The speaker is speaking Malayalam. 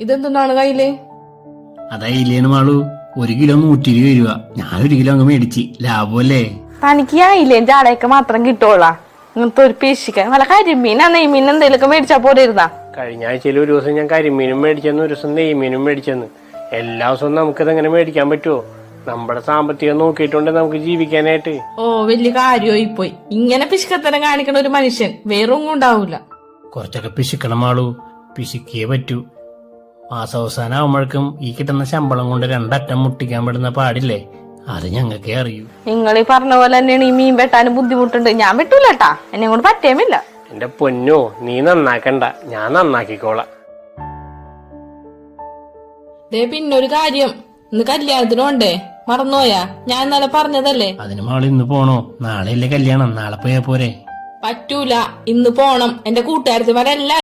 ഇതെന്താണ് കയ്യില്? അതയില്ലേന്ന് മാളു, 1 കിലോ 120 രൂപ. ഞാൻ 1 കിലോ അങ്ങ് മേടിച്ച്. ലാഭമല്ലേ? തനിക്ക് ആയില്ലേ ചാടയൊക്കെ മാത്രം കിട്ടുവോളാ? ഇങ്ങനത്തെ ഒരു പേശിക്കാൻ വല്ല കരിമീനാ നെയ്മീൻ എന്തെങ്കിലുമൊക്കെ മേടിച്ചാ പോലെ ഇരുന്നാ. കഴിഞ്ഞ ആഴ്ചയിൽ ഒരു ദിവസം ഞാൻ കരിമീനും മേടിച്ചെന്ന്, ഒരു ദിവസം നെയ്മീനും മേടിച്ചെന്ന്. എല്ലാ ദിവസവും നമുക്കിതെങ്ങനെ മേടിക്കാൻ പറ്റുമോ? നമ്മുടെ സാമ്പത്തികം നോക്കിയിട്ടുണ്ട് നമുക്ക് ജീവിക്കാനായിട്ട്. ഓ, വലിയ കാര്യമായി പോയി. ഇങ്ങനെ പിശുക്കത്തരം കാണിക്കണ ഒരു മനുഷ്യൻ വേറൊന്നും ഉണ്ടാവൂല. കുറച്ചൊക്കെ പിശുക്കണം മാളു, പിശുക്കിയേ പറ്റൂ. മാസാവസാനം ആവുമ്പോഴേക്കും ഈ കിട്ടുന്ന ശമ്പളം കൊണ്ട് 2 അറ്റം മുട്ടിക്കാൻ പെടുന്ന പാടില്ലേ? അത് ഞങ്ങൾക്കേ അറിയൂ. നിങ്ങൾ ഈ പറഞ്ഞ പോലെ തന്നെയാണ് ഈ മീൻ വെട്ടാനും ബുദ്ധിമുട്ടുണ്ട്. ഞാൻ വെട്ടൂലട്ടാ, എന്നെ കൊണ്ട് പറ്റേമില്ല. എന്റെ പൊന്നോ, നീ നന്നാക്കണ്ട, ഞാൻ നന്നാക്കിക്കോളാം. പിന്നൊരു കാര്യം, ഇന്ന് കല്യാണത്തിനുണ്ടേ, മറന്നുപോയാ? ഞാൻ ഇന്നലെ പറഞ്ഞതല്ലേ. അതിന് മാള് ഇന്ന് പോണോ? നാളെയല്ലേ കല്യാണം, നാളെ പോയാ പോരെ? പറ്റൂല, ഇന്ന് പോണം. എന്റെ കൂട്ടുകാരത്തിമാരെല്ലാം